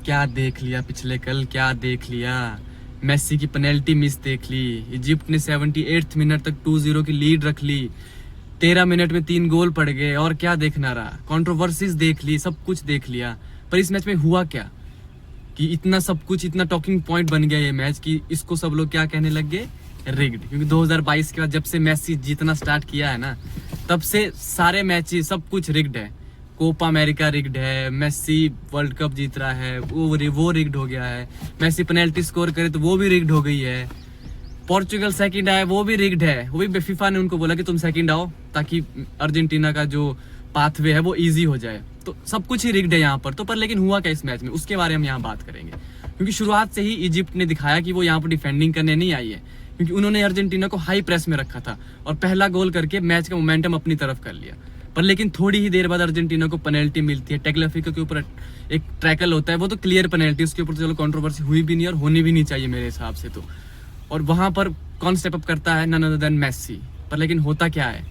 क्या देख लिया पिछले कल, क्या देख लिया। मेसी की पेनल्टी मिस देख ली। इजिप्ट ने 78 मिनट तक 2-0 की लीड रख ली। 13 मिनट में 3 गोल पड़ गए और क्या देखना रहा। कंट्रोवर्सीज देख ली, सब कुछ देख लिया। पर इस मैच में हुआ क्या कि इतना सब कुछ, इतना टॉकिंग पॉइंट बन गया ये मैच कि इसको सब लोग क्या कहने लग गए, रिग्ड। क्योंकि 2022 के बाद जब से मेसी जीतना स्टार्ट किया है ना, तब से सारे मैचेस सब कुछ रिग्ड है। कोपा अमेरिका रिग्ड है, मेसी वर्ल्ड कप जीत रहा है वो रिग्ड हो गया है। मेसी पेनल्टी स्कोर करे तो वो भी रिग्ड हो गई है। पोर्चुगल सेकंड आया वो भी रिग्ड है। वो भी फीफा ने उनको बोला कि तुम सेकंड आओ ताकि अर्जेंटीना का जो पाथवे है वो इजी हो जाए। तो सब कुछ ही रिग्ड है यहाँ पर। तो पर लेकिन हुआ क्या इस मैच में, उसके बारे में हम यहाँ बात करेंगे। क्योंकि शुरुआत से ही इजिप्ट ने दिखाया कि वो यहाँ पर डिफेंडिंग करने नहीं आई है, क्योंकि उन्होंने अर्जेंटीना को हाई प्रेस में रखा था और पहला गोल करके मैच का मोमेंटम अपनी तरफ कर लिया। पर लेकिन थोड़ी ही देर बाद अर्जेंटीना को पेनल्टी मिलती है। टेग्लिफिको के ऊपर एक ट्रैकल होता है, वो तो क्लियर पेनल्टी, उसके ऊपर चलो कंट्रोवर्सी हुई भी नहीं और होनी भी नहीं चाहिए मेरे हिसाब से तो। और वहां पर कौन स्टेप अप करता है, नन अदर देन मेसी। पर लेकिन होता क्या है,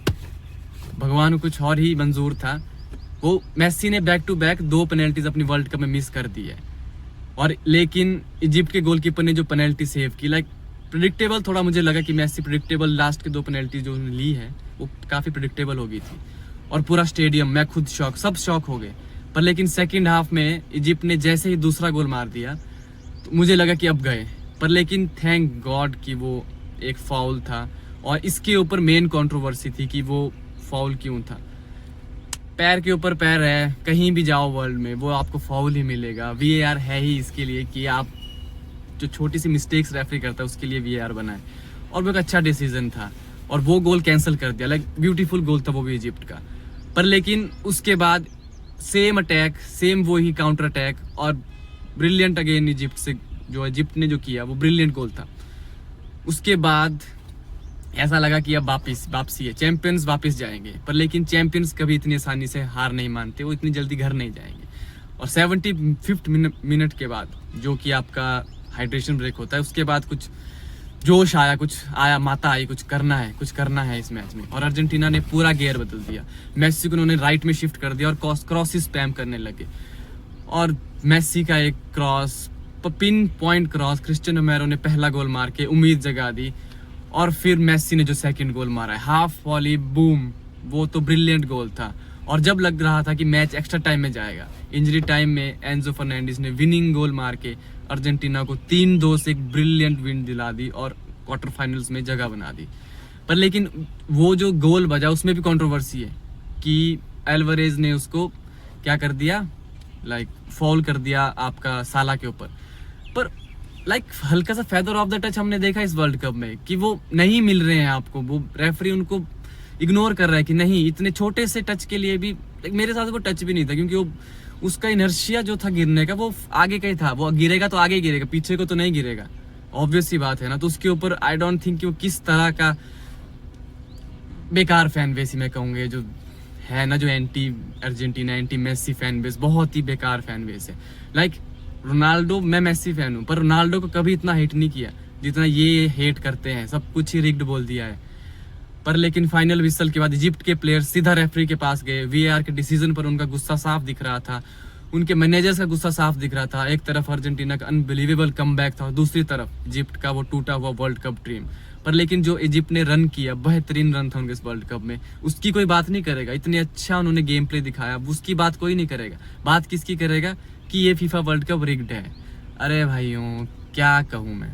भगवान को कुछ और ही मंजूर था। वो मेसी ने बैक टू बैक 2 पेनल्टीज अपनी वर्ल्ड कप में मिस कर दी है। और लेकिन इजिप्ट के गोलकीपर ने जो पेनल्टी सेव की, लाइक प्रिडिक्टेबल थोड़ा मुझे लगा कि मेसी प्रिडिक्टेबल, लास्ट के 2 पेनल्टी जो उन्होंने ली है वो काफी प्रिडिक्टेबल हो गई थी। और पूरा स्टेडियम, मैं खुद शॉक, सब शॉक हो गए। पर लेकिन सेकंड हाफ में इजिप्ट ने जैसे ही दूसरा गोल मार दिया तो मुझे लगा कि अब गए। पर लेकिन थैंक गॉड कि वो एक फाउल था। और इसके ऊपर मेन कंट्रोवर्सी थी कि वो फाउल क्यों था। पैर के ऊपर पैर है, कहीं भी जाओ वर्ल्ड में वो आपको फाउल ही मिलेगा। VAR है ही इसके लिए कि आप जो छोटी सी मिस्टेक्स रेफरी करता है उसके लिए VAR बना है। और वो एक अच्छा डिसीजन था और वो गोल कैंसिल कर दिया। लाइक ब्यूटीफुल गोल था वो भी इजिप्ट का। पर लेकिन उसके बाद सेम अटैक, सेम वो ही काउंटर अटैक और ब्रिलियंट अगेन इजिप्ट से, जो इजिप्ट ने जो किया वो ब्रिलियंट गोल था। उसके बाद ऐसा लगा कि अब वापसी है, चैंपियंस वापस जाएंगे। पर लेकिन चैंपियंस कभी इतनी आसानी से हार नहीं मानते, वो इतनी जल्दी घर नहीं जाएंगे। और 75 मिनट के बाद जो कि आपका हाइड्रेशन ब्रेक होता है, उसके बाद कुछ जोश आया, कुछ आया, माता आई, कुछ करना है इस मैच में। और अर्जेंटीना ने पूरा गियर बदल दिया। मेसी को उन्होंने राइट में शिफ्ट कर दिया और क्रॉसेस स्पैम करने लगे। और मेसी का एक cross, pin point cross, Cristiano Ronaldo ने पहला गोल मार के उम्मीद जगा दी। और फिर मेसी ने जो सेकंड गोल मारा है, हाफ वॉली बूम, वो तो ब्रिलियंट गोल था। और जब लग रहा था कि मैच एक्स्ट्रा टाइम में जाएगा, इंजरी टाइम में एंजो फर्नांडिस ने विनिंग गोल मार के अर्जेंटीना को 3-2 से एक ब्रिलियंट विन दिला दी और क्वार्टर फाइनल्स में जगह बना दी। पर लेकिन वो जो गोल बजा उसमें भी कंट्रोवर्सी है कि एल्वारेज ने उसको क्या कर दिया, लाइक फॉल कर दिया आपका साला के ऊपर। पर लाइक हल्का सा फेदर ऑफ द टच हमने देखा इस वर्ल्ड कप में कि वो नहीं मिल रहे हैं आपको, वो रेफरी उनको इग्नोर कर रहा है कि नहीं, इतने छोटे से टच के लिए भी मेरे साथ वो टच भी नहीं था। क्योंकि वो उसका इनर्शिया जो था गिरने का वो आगे का ही था। वो गिरेगा तो आगे गिरेगा, पीछे को तो नहीं गिरेगा, ऑब्वियस सी बात है ना। तो उसके ऊपर आई डोंट थिंक कि वो किस तरह का बेकार फैन बेस ही मैं कहूँगा जो है ना, जो anti Argentina, anti Messi fan base, बहुत ही बेकार फैन बेस है। लाइक रोनाल्डो, मैं मेसी फैन हूँ पर रोनाल्डो को कभी इतना हेट नहीं किया जितना ये हेट करते हैं। सब कुछ ही रिग्ड बोल दिया है। पर लेकिन फाइनल विसल के बाद इजिप्ट के प्लेयर सीधा रेफरी के पास गए। VAR के डिसीजन पर उनका गुस्सा साफ दिख रहा था, उनके मैनेजर्स का गुस्सा साफ दिख रहा था। एक तरफ अर्जेंटीना का अनबिलीवेबल कमबैक था और दूसरी तरफ इजिप्ट का वो टूटा हुआ वर्ल्ड कप ड्रीम। पर लेकिन जो इजिप्ट ने रन किया, बेहतरीन रन था उनके इस वर्ल्ड कप में, उसकी कोई बात नहीं करेगा। इतने अच्छा उन्होंने गेम प्ले दिखाया, उसकी बात कोई नहीं करेगा। बात किसकी करेगा कि ये फीफा वर्ल्ड कप रिग्ड है। अरे भाइयों क्या कहूँ मैं।